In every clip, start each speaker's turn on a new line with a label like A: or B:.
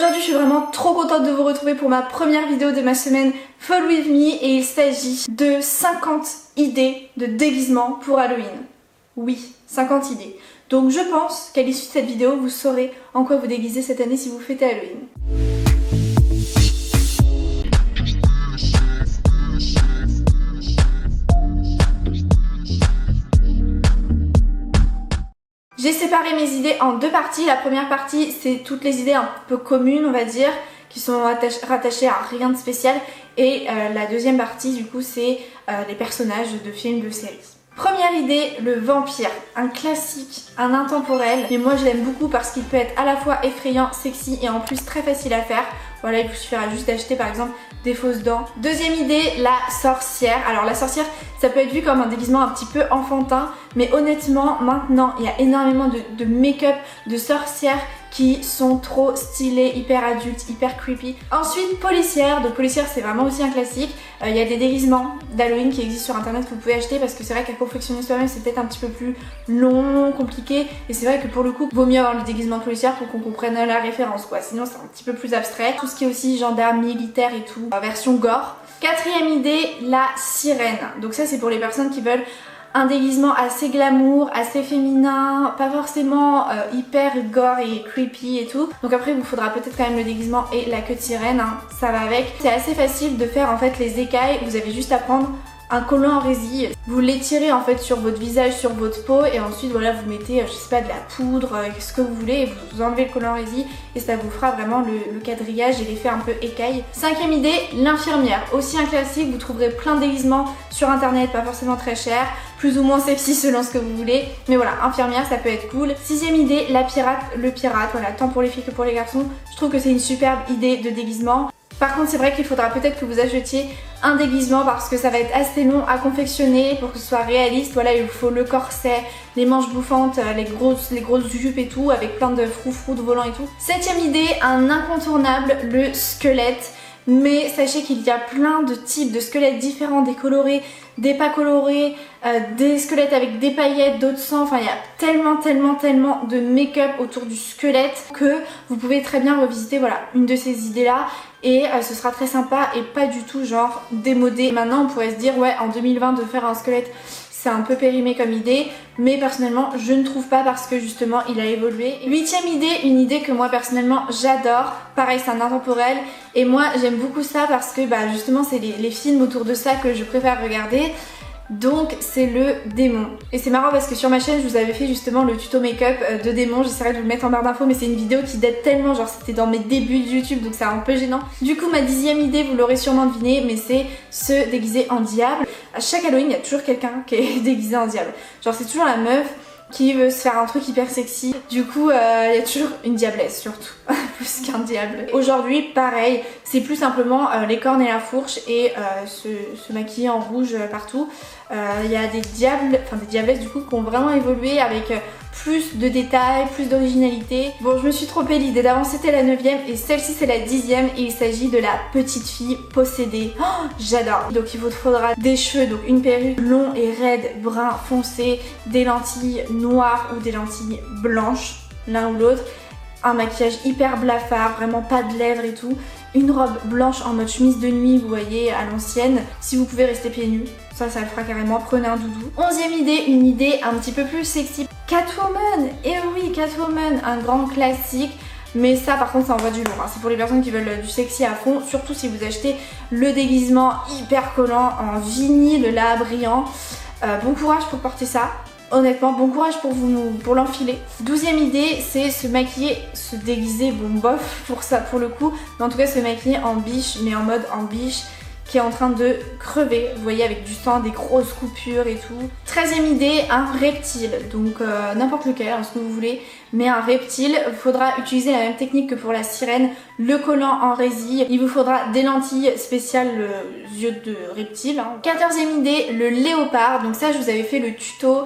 A: Aujourd'hui je suis vraiment trop contente de vous retrouver pour ma première vidéo de ma semaine Fall With Me et il s'agit de 50 idées de déguisement pour Halloween. Oui, 50 idées. Donc je pense qu'à l'issue de cette vidéo vous saurez en quoi vous déguiser cette année si vous fêtez Halloween. J'ai séparé mes idées en deux parties. La première partie, c'est toutes les idées un peu communes, on va dire, qui sont rattachées à rien de spécial. Et la deuxième partie, du coup, c'est les personnages de films, de séries. Première idée, le vampire. Un classique, un intemporel. Mais moi, je l'aime beaucoup parce qu'il peut être à la fois effrayant, sexy et en plus très facile à faire. Voilà, il vous suffira juste d'acheter par exemple des fausses dents. Deuxième idée, la sorcière. Alors la sorcière, ça peut être vu comme un déguisement un petit peu enfantin, mais honnêtement, maintenant, il y a énormément de make-up de sorcières qui sont trop stylées, hyper adultes, hyper creepy. Ensuite, policière. Donc policière, c'est vraiment aussi un classique. Il y a des déguisements d'Halloween qui existent sur internet que vous pouvez acheter parce que c'est vrai qu'à confectionner soi-même, c'est peut-être un petit peu plus long, compliqué. Et c'est vrai que pour le coup, vaut mieux avoir le déguisement de policière pour qu'on comprenne la référence, quoi. Sinon, c'est un petit peu plus abstrait. Tout ce qui est aussi gendarme, militaire et tout, version gore. Quatrième idée, la sirène. Donc ça, c'est pour les personnes qui veulent un déguisement assez glamour, assez féminin, pas forcément hyper gore et creepy et tout. Donc après il vous faudra peut-être quand même le déguisement et la queue de sirène, hein, ça va avec. C'est assez facile de faire en fait les écailles, vous avez juste à prendre un collant en résille, vous l'étirez en fait sur votre visage, sur votre peau et ensuite voilà vous mettez je sais pas de la poudre, ce que vous voulez et vous enlevez le collant en résille et ça vous fera vraiment le quadrillage et l'effet un peu écaille. Cinquième idée, l'infirmière. Aussi un classique, vous trouverez plein de déguisements sur internet, pas forcément très cher, plus ou moins sexy selon ce que vous voulez, mais voilà, infirmière ça peut être cool. Sixième idée, la pirate, le pirate, voilà, tant pour les filles que pour les garçons, je trouve que c'est une superbe idée de déguisement. Par contre c'est vrai qu'il faudra peut-être que vous achetiez un déguisement parce que ça va être assez long à confectionner pour que ce soit réaliste. Voilà, il vous faut le corset, les manches bouffantes, les grosses jupes et tout avec plein de froufrous de volants et tout. Septième idée, un incontournable, le squelette. Mais sachez qu'il y a plein de types de squelettes différents, des colorés, des pas colorés, des squelettes avec des paillettes, d'autres sans. Enfin il y a tellement de make-up autour du squelette que vous pouvez très bien revisiter voilà une de ces idées là et ce sera très sympa et pas du tout genre démodé. Maintenant on pourrait se dire ouais en 2020 de faire un squelette c'est un peu périmé comme idée, mais personnellement je ne trouve pas parce que justement il a évolué. Huitième idée, une idée que moi personnellement j'adore, pareil c'est un intemporel et moi j'aime beaucoup ça parce que bah justement c'est les films autour de ça que je préfère regarder. Donc c'est le démon. Et c'est marrant parce que sur ma chaîne je vous avais fait justement le tuto make-up de démon. J'essaierai de vous le mettre en barre d'infos mais c'est une vidéo qui date tellement, genre c'était dans mes débuts de YouTube donc c'est un peu gênant. Du coup ma dixième idée vous l'aurez sûrement deviné mais c'est se déguiser en diable. À chaque Halloween il y a toujours quelqu'un qui est déguisé en diable. Genre c'est toujours la meuf qui veut se faire un truc hyper sexy. Du coup il y a toujours une diablesse surtout plus qu'un diable. Aujourd'hui pareil, c'est plus simplement les cornes et la fourche et se maquiller en rouge partout. Il y a des diables, enfin des diablesses du coup qui ont vraiment évolué avec plus de détails, plus d'originalité. Bon je me suis trompée, l'idée d'avant c'était la 9ème et celle-ci c'est la 10ème et il s'agit de la petite fille possédée. Oh, j'adore. Donc il vous faudra des cheveux, donc une perruque long et raide, brun foncé, des lentilles noires ou des lentilles blanches, l'un ou l'autre. Un maquillage hyper blafard, vraiment pas de lèvres et tout. Une robe blanche en mode chemise de nuit, vous voyez, à l'ancienne. Si vous pouvez rester pieds nus, ça le fera carrément. Prenez un doudou. 11ème idée, une idée un petit peu plus sexy. Catwoman. Et oui, Catwoman, un grand classique. Mais ça par contre ça envoie du lourd, hein. C'est pour les personnes qui veulent du sexy à fond. Surtout si vous achetez le déguisement hyper collant en vinyle là, brillant. Bon courage pour porter ça. Honnêtement, bon courage pour l'enfiler. 12ème idée, c'est se maquiller, se déguiser, bon bof pour ça pour le coup, mais en tout cas se maquiller en biche, mais en mode en biche qui est en train de crever, vous voyez avec du sang, des grosses coupures et tout. 13ème idée, un reptile, donc n'importe lequel, hein, ce que vous voulez, mais un reptile. Il faudra utiliser la même technique que pour la sirène, le collant en résille. Il vous faudra des lentilles spéciales yeux de reptile. Hein. 14ème idée, le léopard. Donc ça je vous avais fait le tuto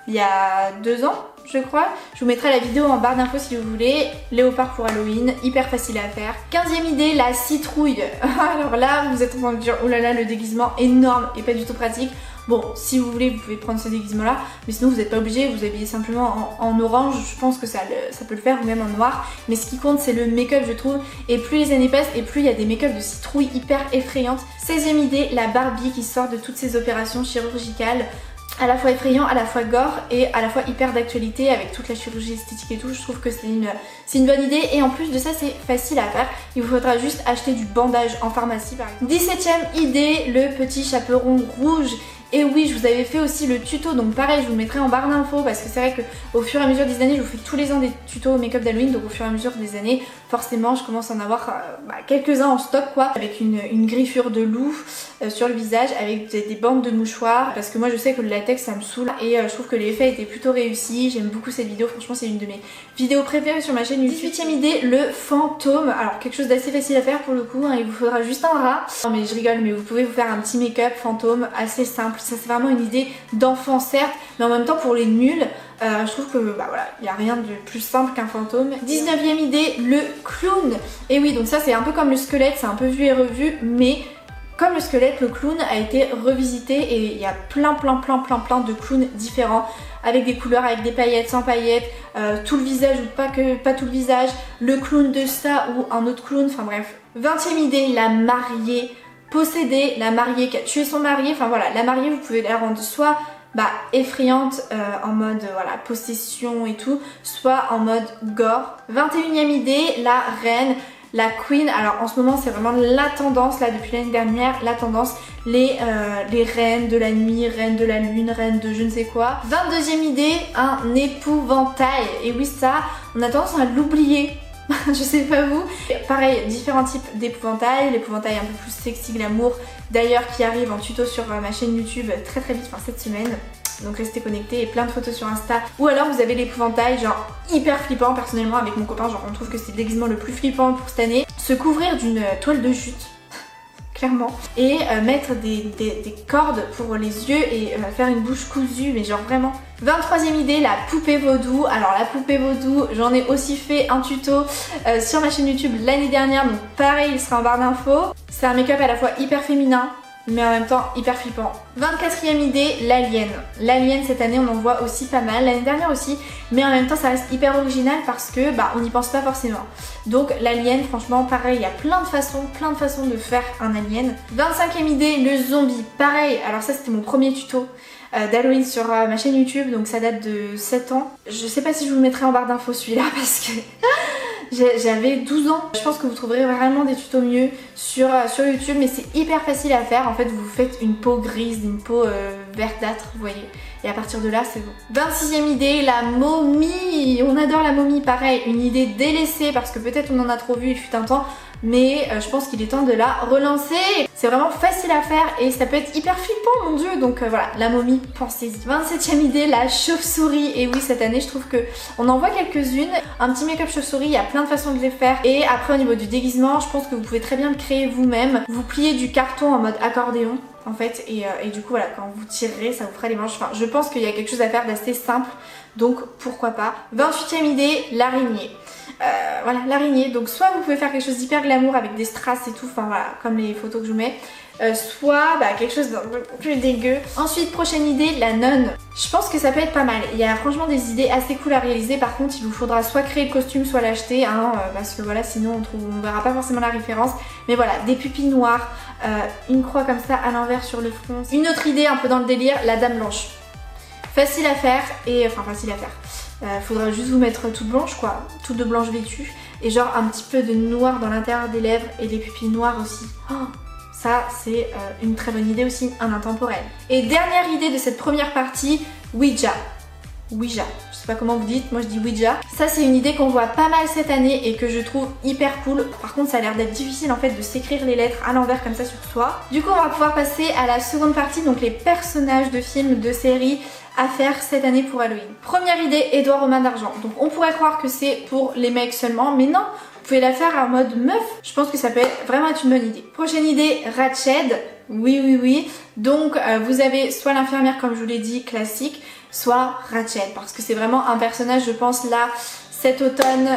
A: il y a 2 ans je crois. Je vous mettrai la vidéo en barre d'infos si vous voulez. Léopard pour Halloween, hyper facile à faire. 15ème idée, la citrouille. Alors là vous êtes en train de dire oh là là le déguisement énorme et pas du tout pratique. Bon, si vous voulez, vous pouvez prendre ce déguisement là, mais sinon vous n'êtes pas obligé, vous habillez simplement en orange, je pense que ça peut le faire, ou même en noir. Mais ce qui compte c'est le make-up je trouve, et plus les années passent et plus il y a des make-up de citrouille hyper effrayantes. 16e idée, la Barbie qui sort de toutes ces opérations chirurgicales, à la fois effrayant, à la fois gore et à la fois hyper d'actualité avec toute la chirurgie esthétique et tout. Je trouve que c'est une bonne idée, et en plus de ça c'est facile à faire. Il vous faudra juste acheter du bandage en pharmacie par exemple. 17e idée, le petit chaperon rouge. Et oui, je vous avais fait aussi le tuto, donc pareil, je vous le mettrai en barre d'infos parce que c'est vrai qu'au fur et à mesure des années, je vous fais tous les ans des tutos make-up d'Halloween, donc au fur et à mesure des années, forcément, je commence à en avoir quelques-uns en stock quoi, avec une griffure de loup sur le visage, avec des bandes de mouchoirs, parce que moi je sais que le latex ça me saoule, et je trouve que l'effet était plutôt réussi. J'aime beaucoup cette vidéo, franchement c'est une de mes vidéos préférées sur ma chaîne YouTube. 18e idée, le fantôme. Alors quelque chose d'assez facile à faire pour le coup, hein, il vous faudra juste un rat. Non mais je rigole, mais vous pouvez vous faire un petit make-up fantôme assez simple. Ça c'est vraiment une idée d'enfant certes, mais en même temps pour les nuls, je trouve que voilà, il n'y a rien de plus simple qu'un fantôme. 19e idée, le clown. Et oui, donc ça c'est un peu comme le squelette, c'est un peu vu et revu, mais comme le squelette, le clown a été revisité et il y a plein de clowns différents, avec des couleurs, avec des paillettes, sans paillettes, tout le visage ou pas tout le visage, le clown de ça ou un autre clown, enfin bref. 20e idée, la mariée possédée, la mariée qui a tué son mari, enfin voilà, la mariée vous pouvez la rendre soit effrayante en mode voilà possession et tout, soit en mode gore. 21e idée, la reine, la queen. Alors en ce moment c'est vraiment la tendance là depuis l'année dernière, la tendance, les reines de la nuit, reines de la lune, reines de je ne sais quoi. 22e idée, un épouvantail. Et oui ça, on a tendance à l'oublier. Je sais pas vous. Pareil, différents types d'épouvantail, l'épouvantail un peu plus sexy glamour d'ailleurs qui arrive en tuto sur ma chaîne YouTube très vite, enfin cette semaine. Donc restez connectés, et plein de photos sur Insta. Ou alors vous avez l'épouvantail genre hyper flippant. Personnellement avec mon copain, genre on trouve que c'est le déguisement le plus flippant pour cette année. Se couvrir d'une toile de jute, clairement, et mettre des cordes pour les yeux et faire une bouche cousue, mais genre vraiment. 23e idée, la poupée vaudou. Alors la poupée vaudou, j'en ai aussi fait un tuto sur ma chaîne YouTube l'année dernière, donc pareil il sera en barre d'infos. C'est un make-up à la fois hyper féminin mais en même temps hyper flippant. 24e idée, l'alien. L'alien cette année on en voit aussi pas mal, l'année dernière aussi, mais en même temps ça reste hyper original parce que on n'y pense pas forcément. Donc l'alien, franchement pareil, il y a plein de façons de faire un alien. 25e idée, le zombie. Pareil, alors ça c'était mon premier tuto d'Halloween sur ma chaîne YouTube, donc ça date de 7 ans. Je sais pas si je vous le mettrai en barre d'infos celui-là parce que j'avais 12 ans. Je pense que vous trouverez vraiment des tutos mieux sur YouTube, mais c'est hyper facile à faire. En fait vous faites une peau grise, une peau verdâtre, vous voyez, et à partir de là c'est bon. 26e idée, la momie. On adore la momie, pareil, une idée délaissée parce que peut-être on en a trop vu il fut un temps, mais je pense qu'il est temps de la relancer. C'est vraiment facile à faire et ça peut être hyper flippant, mon dieu, donc voilà, la momie, pensez-y. 27e idée, la chauve-souris. Et oui, cette année je trouve que on en voit quelques-unes. Un petit make-up chauve-souris, il y a plein de façons de les faire. Et après au niveau du déguisement, je pense que vous pouvez très bien le créer vous-même. Vous pliez du carton en mode accordéon en fait, et du coup voilà, quand vous tirerez ça vous fera les manches. Enfin je pense qu'il y a quelque chose à faire d'assez simple, donc pourquoi pas. 28e idée, l'araignée. Voilà, l'araignée, donc soit vous pouvez faire quelque chose d'hyper glamour avec des strass et tout, enfin voilà, comme les photos que je vous mets, soit quelque chose d'un peu plus dégueu. Ensuite, prochaine idée, la nonne. Je pense que ça peut être pas mal. Il y a franchement des idées assez cool à réaliser. Par contre, il vous faudra soit créer le costume, soit l'acheter, hein, parce que voilà, sinon on verra pas forcément la référence. Mais voilà, des pupilles noires, une croix comme ça à l'envers sur le front. Une autre idée un peu dans le délire, la dame blanche. Facile à faire, et enfin facile à faire. Faudra juste vous mettre toute blanche quoi, toute de blanche vêtue, et genre un petit peu de noir dans l'intérieur des lèvres et des pupilles noires aussi. Oh, ça c'est une très bonne idée aussi, un intemporel. Et dernière idée de cette première partie, Ouija. Ouija, je sais pas comment vous dites, moi je dis Ouija. Ça c'est une idée qu'on voit pas mal cette année et que je trouve hyper cool. Par contre ça a l'air d'être difficile en fait de s'écrire les lettres à l'envers comme ça sur soi. Du coup on va pouvoir passer à la seconde partie, donc les personnages de films, de séries à faire cette année pour Halloween. Première idée, Édouard Romain d'Argent. Donc on pourrait croire que c'est pour les mecs seulement, mais non, vous pouvez la faire en mode meuf. Je pense que ça peut vraiment être une bonne idée. Prochaine idée, Ratched. Oui. Donc vous avez soit l'infirmière comme je vous l'ai dit, classique, soit Ratched, parce que c'est vraiment un personnage, je pense, là cet automne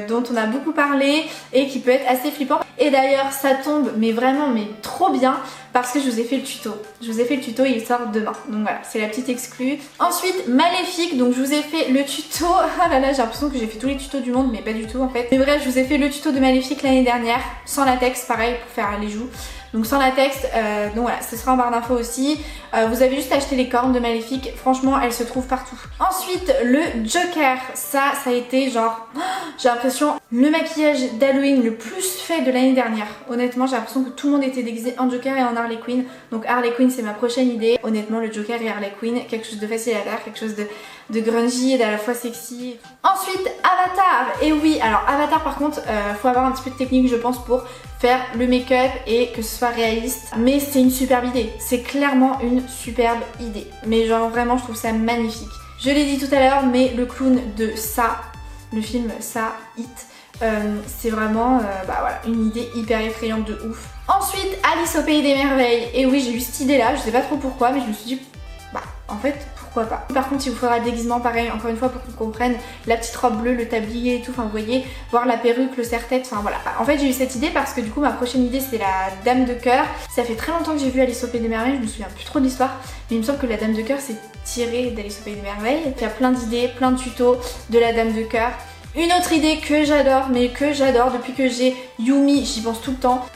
A: dont on a beaucoup parlé et qui peut être assez flippant. Et d'ailleurs ça tombe mais vraiment mais trop bien parce que je vous ai fait le tuto. Je vous ai fait le tuto et il sort demain. Donc voilà, c'est la petite exclue. Ensuite, Maléfique, donc je vous ai fait le tuto. Ah là là, j'ai l'impression que j'ai fait tous les tutos du monde, mais pas du tout en fait. Mais bref, je vous ai fait le tuto de Maléfique l'année dernière, sans latex, pareil, pour faire les joues. Donc sans latex, donc voilà, ce sera en barre d'infos aussi. Vous avez juste acheté les cornes de Maléfique, franchement elles se trouvent partout. Ensuite le Joker, ça a été genre, j'ai l'impression le maquillage d'Halloween le plus fait de l'année dernière. Honnêtement j'ai l'impression que tout le monde était déguisé en Joker et en Harley Quinn. Donc Harley Quinn c'est ma prochaine idée. Honnêtement le Joker et Harley Quinn, quelque chose de facile à faire, quelque chose de grungy et d'à la fois sexy. Ensuite Avatar, et oui alors Avatar par contre faut avoir un petit peu de technique je pense pour faire le make-up et que ce soit réaliste, mais c'est une superbe idée, c'est clairement une superbe idée, mais genre vraiment je trouve ça magnifique. Je l'ai dit tout à l'heure, mais le clown de Ça, le film Ça, It, c'est vraiment voilà, une idée hyper effrayante de ouf. Ensuite Alice au pays des merveilles, et oui j'ai eu cette idée là, je sais pas trop pourquoi, mais je me suis dit en fait pourquoi pas. Par contre il vous faudra le déguisement pareil, encore une fois pour qu'on comprenne, la petite robe bleue, le tablier et tout, enfin vous voyez, voir la perruque, le serre-tête, enfin voilà. En fait j'ai eu cette idée parce que du coup ma prochaine idée c'est la Dame de Cœur. Ça fait très longtemps que j'ai vu Alice au pays des merveilles, je me souviens plus trop de l'histoire, mais il me semble que la Dame de Cœur c'est tiré d'Alice au pays des merveilles. Il y a plein d'idées, plein de tutos de la Dame de Cœur. Une autre idée que j'adore, mais que j'adore depuis que j'ai Yumi, j'y pense tout le temps.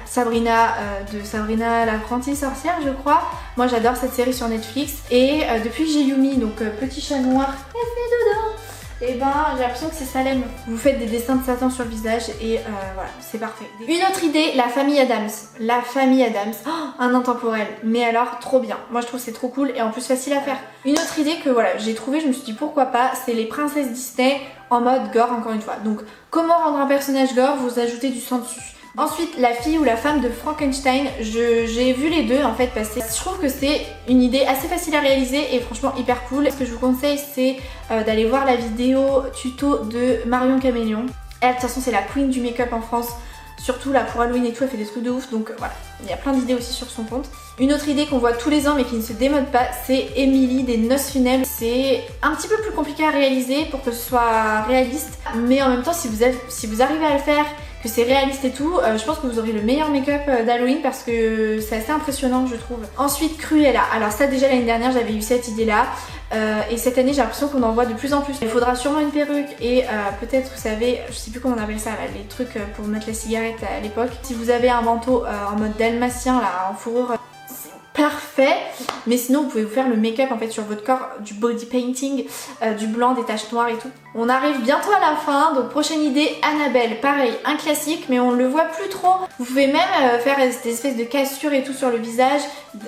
A: Sabrina de Sabrina l'apprentie sorcière je crois. Moi j'adore cette série sur Netflix et depuis que j'ai Yumi, donc petit chat noir, elle fait dodo, et ben j'ai l'impression que c'est Salem. Vous faites des dessins de Satan sur le visage et voilà, c'est parfait. Une autre idée, la famille Addams. La famille Addams, un intemporel, mais alors trop bien. Moi je trouve c'est trop cool et en plus facile à faire. Une autre idée que voilà j'ai trouvé, je me suis dit pourquoi pas, c'est les princesses Disney en mode gore encore une fois. Donc comment rendre un personnage gore, vous ajoutez du sang dessus. Ensuite, la fille ou la femme de Frankenstein, j'ai vu les deux en fait passer. Je trouve que c'est une idée assez facile à réaliser et franchement hyper cool. Ce que je vous conseille c'est d'aller voir la vidéo tuto de Marion Caméléon. Elle de toute façon c'est la queen du make-up en France. Surtout là pour Halloween et tout, elle fait des trucs de ouf, donc voilà, il y a plein d'idées aussi sur son compte. Une autre idée qu'on voit tous les ans mais qui ne se démode pas, c'est Emily des Noces Funèbres. C'est un petit peu plus compliqué à réaliser pour que ce soit réaliste, mais en même temps si vous arrivez à le faire, que c'est réaliste et tout, je pense que vous aurez le meilleur make-up d'Halloween parce que c'est assez impressionnant je trouve. Ensuite Cruella, alors ça déjà l'année dernière j'avais eu cette idée là et cette année j'ai l'impression qu'on en voit de plus en plus. Il faudra sûrement une perruque et peut-être vous savez, je sais plus comment on appelle ça là, les trucs pour mettre la cigarette à l'époque. Si vous avez un manteau en mode dalmatien là, en fourrure, parfait, mais sinon vous pouvez vous faire le make-up en fait sur votre corps, du body painting, du blanc, des taches noires et tout. On arrive bientôt à la fin, donc prochaine idée, Annabelle, pareil, un classique mais on le voit plus trop. Vous pouvez même faire des espèces de cassures et tout sur le visage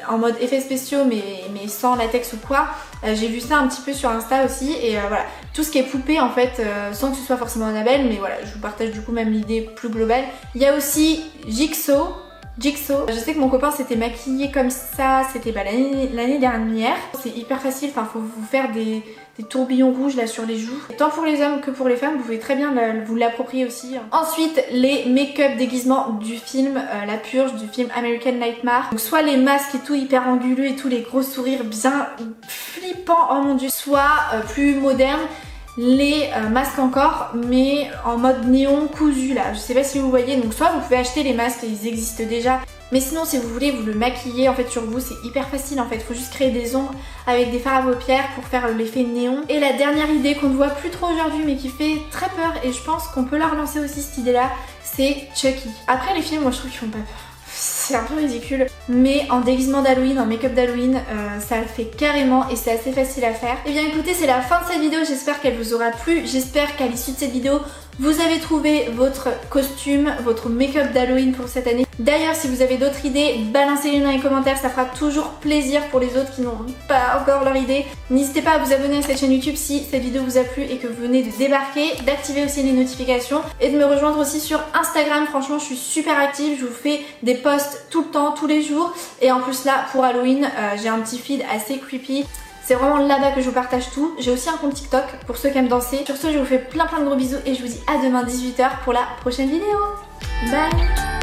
A: en mode effets spéciaux mais sans latex ou quoi. J'ai vu ça un petit peu sur Insta aussi et voilà, tout ce qui est poupée en fait, sans que ce soit forcément Annabelle, mais voilà, je vous partage du coup même l'idée plus globale. Il y a aussi Jigsaw. Je sais que mon copain s'était maquillé comme ça, c'était l'année dernière. C'est hyper facile, enfin faut vous faire des tourbillons rouges là sur les joues. Et tant pour les hommes que pour les femmes, vous pouvez très bien vous l'approprier aussi. Ensuite, les make-up déguisements du film La Purge, du film American Nightmare. Donc soit les masques et tout hyper anguleux et tout, les gros sourires bien flippants, oh mon dieu, soit plus modernes. Les masques encore mais en mode néon cousu là, je sais pas si vous voyez, donc soit vous pouvez acheter les masques, ils existent déjà, mais sinon si vous voulez vous le maquiller en fait sur vous, c'est hyper facile en fait, faut juste créer des ombres avec des fards à paupières pour faire l'effet néon. Et la dernière idée qu'on ne voit plus trop aujourd'hui mais qui fait très peur et je pense qu'on peut la relancer aussi cette idée là, c'est Chucky. Après les films moi je trouve qu'ils font pas peur. C'est un peu ridicule, mais en déguisement d'Halloween, en make-up d'Halloween, ça le fait carrément et c'est assez facile à faire. Et bien écoutez, c'est la fin de cette vidéo, j'espère qu'elle vous aura plu, j'espère qu'à l'issue de cette vidéo, vous avez trouvé votre costume, votre make-up d'Halloween pour cette année. D'ailleurs, si vous avez d'autres idées, balancez-les dans les commentaires, ça fera toujours plaisir pour les autres qui n'ont pas encore leur idée. N'hésitez pas à vous abonner à cette chaîne YouTube si cette vidéo vous a plu et que vous venez de débarquer, d'activer aussi les notifications et de me rejoindre aussi sur Instagram. Franchement, je suis super active, je vous fais des posts tout le temps, tous les jours. Et en plus là, pour Halloween, j'ai un petit feed assez creepy. C'est vraiment là-bas que je vous partage tout. J'ai aussi un compte TikTok pour ceux qui aiment danser. Sur ce, je vous fais plein de gros bisous et je vous dis à demain 18h pour la prochaine vidéo. Bye!